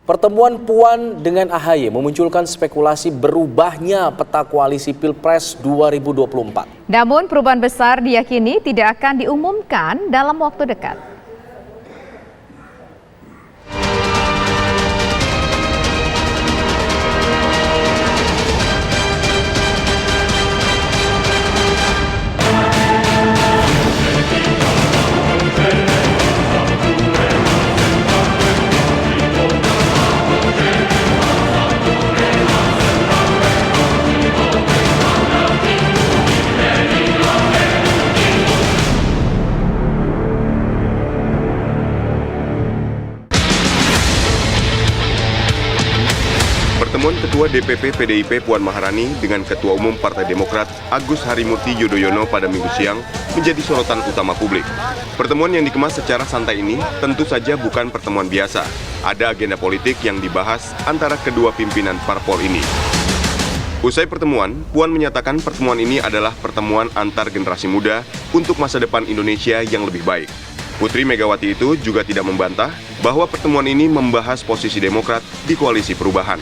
Pertemuan Puan dengan AHY memunculkan spekulasi berubahnya peta koalisi Pilpres 2024. Namun perubahan besar diyakini tidak akan diumumkan dalam waktu dekat. Pertemuan Ketua DPP PDIP Puan Maharani dengan Ketua Umum Partai Demokrat Agus Harimurti Yudhoyono pada Minggu siang menjadi sorotan utama publik. Pertemuan yang dikemas secara santai ini tentu saja bukan pertemuan biasa. Ada agenda politik yang dibahas antara kedua pimpinan parpol ini. Usai pertemuan, Puan menyatakan pertemuan ini adalah pertemuan antar generasi muda untuk masa depan Indonesia yang lebih baik. Putri Megawati itu juga tidak membantah bahwa pertemuan ini membahas posisi Demokrat di koalisi perubahan.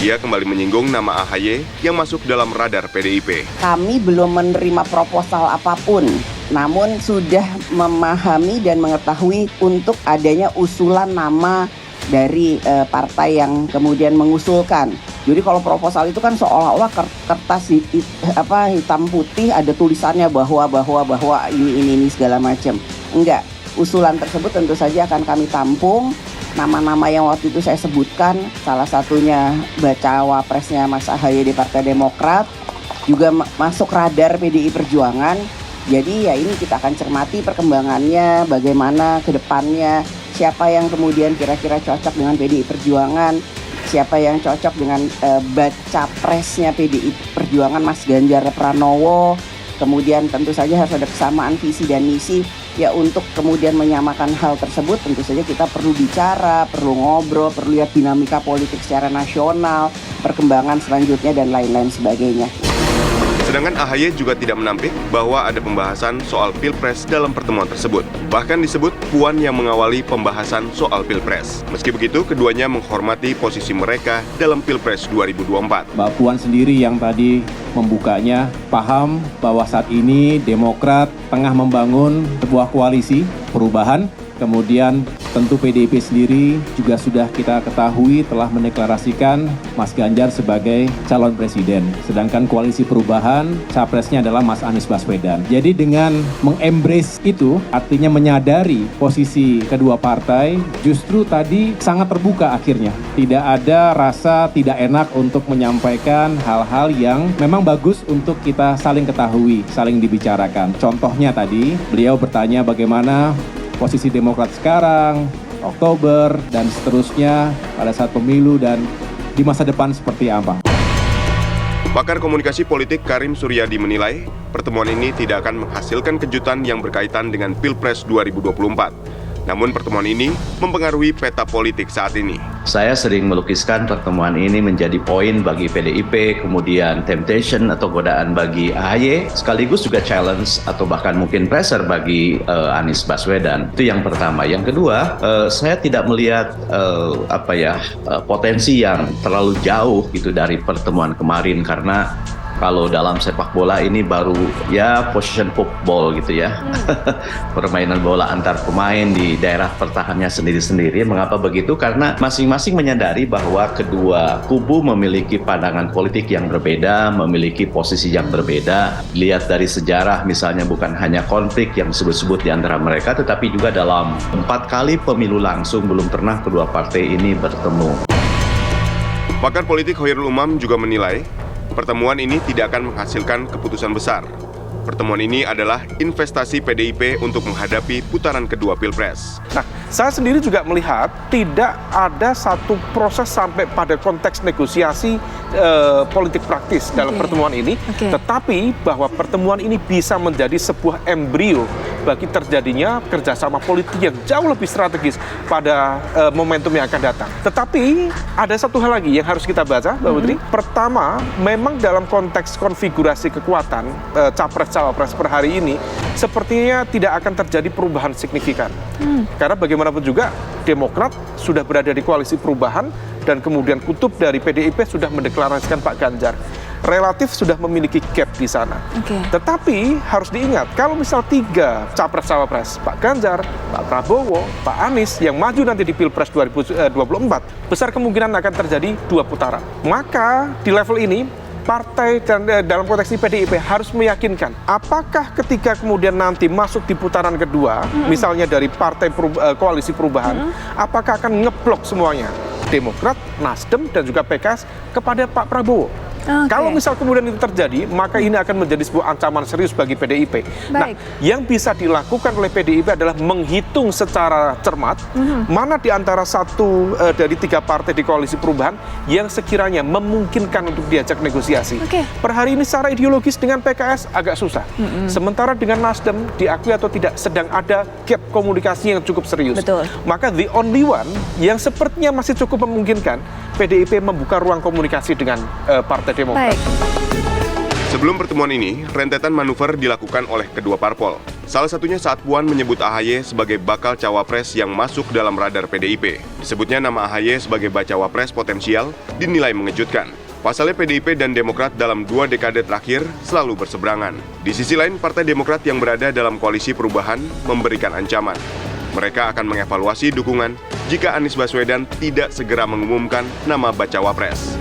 Ia kembali menyinggung nama AHY yang masuk dalam radar PDIP. Kami belum menerima proposal apapun, namun sudah memahami dan mengetahui untuk adanya usulan nama dari partai yang kemudian mengusulkan. Jadi kalau proposal itu kan seolah-olah kertas hitam putih ada tulisannya bahwa ini segala macam. Enggak, usulan tersebut tentu saja akan kami tampung. Nama-nama yang waktu itu saya sebutkan, salah satunya bacawa presnya Mas AHY di Partai Demokrat, juga masuk radar PDI Perjuangan. Jadi ya ini kita akan cermati perkembangannya, bagaimana ke depannya, siapa yang kemudian kira-kira cocok dengan PDI Perjuangan, siapa yang cocok dengan baca presnya PDI Perjuangan Mas Ganjar Pranowo. Kemudian tentu saja harus ada kesamaan visi dan misi. Ya untuk kemudian menyamakan hal tersebut tentu saja kita perlu bicara, perlu ngobrol, perlu lihat dinamika politik secara nasional, perkembangan selanjutnya dan lain-lain sebagainya. Sedangkan AHY juga tidak menampik bahwa ada pembahasan soal Pilpres dalam pertemuan tersebut. Bahkan disebut Puan yang mengawali pembahasan soal Pilpres. Meski begitu, keduanya menghormati posisi mereka dalam Pilpres 2024. Mbak Puan sendiri yang tadi membukanya paham bahwa saat ini Demokrat tengah membangun sebuah koalisi perubahan. Kemudian tentu PDIP sendiri juga sudah kita ketahui telah mendeklarasikan Mas Ganjar sebagai calon presiden. Sedangkan koalisi perubahan, capresnya adalah Mas Anies Baswedan. Jadi dengan mengembrace itu, artinya menyadari posisi kedua partai, justru tadi sangat terbuka akhirnya. Tidak ada rasa tidak enak untuk menyampaikan hal-hal yang memang bagus untuk kita saling ketahui, saling dibicarakan. Contohnya tadi, beliau bertanya bagaimana posisi Demokrat sekarang, Oktober, dan seterusnya pada saat pemilu dan di masa depan seperti apa. Pakar komunikasi politik Karim Suryadi menilai, pertemuan ini tidak akan menghasilkan kejutan yang berkaitan dengan Pilpres 2024. Namun pertemuan ini mempengaruhi peta politik saat ini. Saya sering melukiskan pertemuan ini menjadi poin bagi PDIP, kemudian temptation atau godaan bagi AHY, sekaligus juga challenge atau bahkan mungkin pressure bagi Anies Baswedan. Itu yang pertama. Yang kedua, saya tidak melihat potensi yang terlalu jauh gitu dari pertemuan kemarin, karena kalau dalam sepak bola ini baru ya position football gitu ya. Permainan bola antar pemain di daerah pertahanannya sendiri-sendiri. Mengapa begitu? Karena masing-masing menyadari bahwa kedua kubu memiliki pandangan politik yang berbeda, memiliki posisi yang berbeda. Lihat dari sejarah misalnya bukan hanya konflik yang disebut-sebut di antara mereka, tetapi juga dalam 4 kali pemilu langsung belum pernah kedua partai ini bertemu. Pakar politik Khairul Umam juga menilai, pertemuan ini tidak akan menghasilkan keputusan besar. Pertemuan ini adalah investasi PDIP untuk menghadapi putaran kedua Pilpres. Nah, saya sendiri juga melihat tidak ada satu proses sampai pada konteks negosiasi politik praktis dalam pertemuan ini, tetapi bahwa pertemuan ini bisa menjadi sebuah embrio bagi terjadinya kerjasama politik yang jauh lebih strategis pada momentum yang akan datang. Tetapi ada satu hal lagi yang harus kita baca, Mbak Putri. Pertama, memang dalam konteks konfigurasi kekuatan capres-cawapres per hari ini, sepertinya tidak akan terjadi perubahan signifikan. Karena bagaimanapun juga, Demokrat sudah berada di koalisi perubahan dan kemudian kutub dari PDIP sudah mendeklarasikan Pak Ganjar. Relatif sudah memiliki gap di sana. Tetapi harus diingat, kalau misal 3 capres-cawapres, Pak Ganjar, Pak Prabowo, Pak Anies yang maju nanti di Pilpres 2024, besar kemungkinan akan terjadi 2 putaran. Maka di level ini, partai dan dalam konteks ini PDIP harus meyakinkan apakah ketika kemudian nanti masuk di putaran kedua, misalnya dari partai koalisi perubahan, apakah akan ngeblok semuanya Demokrat, Nasdem dan juga PKS kepada Pak Prabowo. Kalau misal kemudian itu terjadi, maka ini akan menjadi sebuah ancaman serius bagi PDIP. Nah, yang bisa dilakukan oleh PDIP adalah menghitung secara cermat mana di antara satu dari 3 partai di koalisi perubahan yang sekiranya memungkinkan untuk diajak negosiasi. Per hari ini secara ideologis dengan PKS agak susah. Sementara dengan Nasdem diakui atau tidak sedang ada gap komunikasi yang cukup serius. Maka the only one yang sepertinya masih cukup memungkinkan, PDIP membuka ruang komunikasi dengan Partai Demokrat. Sebelum pertemuan ini, rentetan manuver dilakukan oleh kedua parpol. Salah satunya saat Puan menyebut AHY sebagai bakal cawapres yang masuk dalam radar PDIP. Disebutnya nama AHY sebagai bacawapres potensial dinilai mengejutkan. Pasalnya PDIP dan Demokrat dalam 2 dekade terakhir selalu berseberangan. Di sisi lain, Partai Demokrat yang berada dalam koalisi perubahan memberikan ancaman. Mereka akan mengevaluasi dukungan jika Anies Baswedan tidak segera mengumumkan nama bacawapres.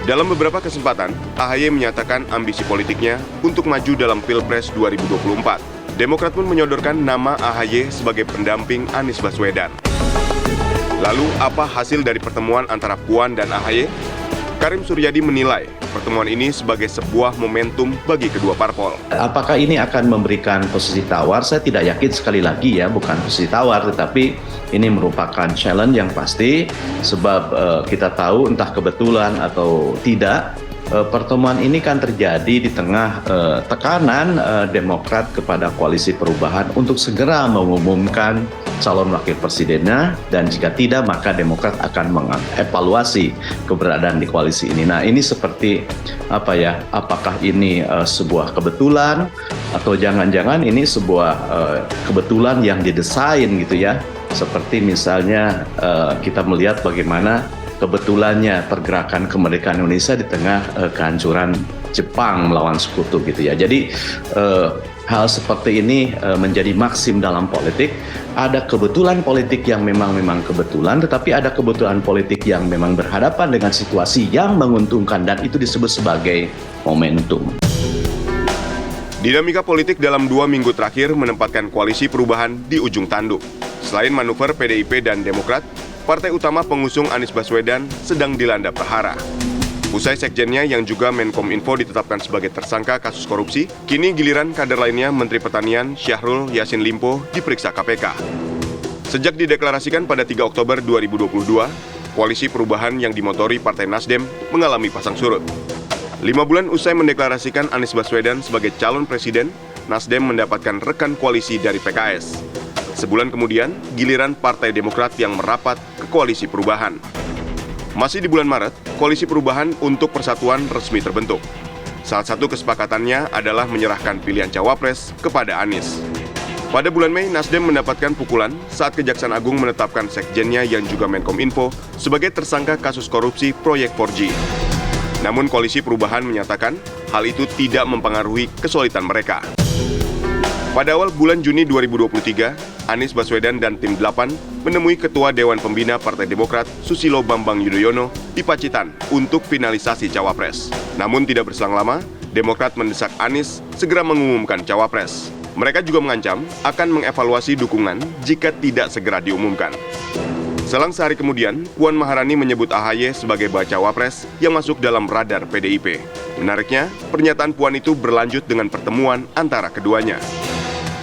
Dalam beberapa kesempatan, AHY menyatakan ambisi politiknya untuk maju dalam Pilpres 2024. Demokrat pun menyodorkan nama AHY sebagai pendamping Anies Baswedan. Lalu, apa hasil dari pertemuan antara Puan dan AHY? Karim Suryadi menilai pertemuan ini sebagai sebuah momentum bagi kedua parpol. Apakah ini akan memberikan posisi tawar? Saya tidak yakin, sekali lagi ya, bukan posisi tawar, tetapi ini merupakan challenge yang pasti, sebab kita tahu entah kebetulan atau tidak, pertemuan ini kan terjadi di tengah tekanan Demokrat kepada koalisi perubahan untuk segera mengumumkan calon wakil presidennya, dan jika tidak maka Demokrat akan mengevaluasi keberadaan di koalisi ini. Nah, ini seperti apa ya? Apakah ini sebuah kebetulan atau jangan-jangan ini sebuah kebetulan yang didesain gitu ya? Seperti misalnya kita melihat bagaimana kebetulannya pergerakan kemerdekaan Indonesia di tengah kehancuran Jepang melawan sekutu gitu ya. Jadi hal seperti ini menjadi maksim dalam politik. Ada kebetulan politik yang memang kebetulan, tetapi ada kebetulan politik yang memang berhadapan dengan situasi yang menguntungkan, dan itu disebut sebagai momentum. Dinamika politik dalam 2 minggu terakhir menempatkan koalisi perubahan di ujung tanduk. Selain manuver PDIP dan Demokrat, partai utama pengusung Anies Baswedan sedang dilanda prahara. Usai sekjennya yang juga Menkominfo ditetapkan sebagai tersangka kasus korupsi, kini giliran kader lainnya Menteri Pertanian Syahrul Yassin Limpo diperiksa KPK. Sejak dideklarasikan pada 3 Oktober 2022, koalisi perubahan yang dimotori Partai Nasdem mengalami pasang surut. 5 bulan usai mendeklarasikan Anies Baswedan sebagai calon presiden, Nasdem mendapatkan rekan koalisi dari PKS. Sebulan kemudian, giliran Partai Demokrat yang merapat ke koalisi perubahan. Masih di bulan Maret, koalisi perubahan untuk persatuan resmi terbentuk. Salah satu kesepakatannya adalah menyerahkan pilihan cawapres kepada Anies. Pada bulan Mei, Nasdem mendapatkan pukulan saat Kejaksaan Agung menetapkan sekjennya yang juga Menkominfo sebagai tersangka kasus korupsi proyek 4G. Namun koalisi perubahan menyatakan hal itu tidak mempengaruhi kesulitan mereka. Pada awal bulan Juni 2023, Anies Baswedan dan tim 8 menemui Ketua Dewan Pembina Partai Demokrat Susilo Bambang Yudhoyono di Pacitan untuk finalisasi cawapres. Namun tidak berselang lama, Demokrat mendesak Anies segera mengumumkan cawapres. Mereka juga mengancam akan mengevaluasi dukungan jika tidak segera diumumkan. Selang sehari kemudian, Puan Maharani menyebut AHY sebagai bacawapres yang masuk dalam radar PDIP. Menariknya, pernyataan Puan itu berlanjut dengan pertemuan antara keduanya.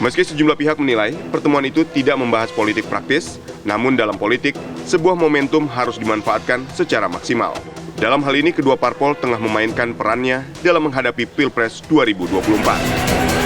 Meski sejumlah pihak menilai pertemuan itu tidak membahas politik praktis, namun dalam politik, sebuah momentum harus dimanfaatkan secara maksimal. Dalam hal ini, kedua parpol tengah memainkan perannya dalam menghadapi Pilpres 2024.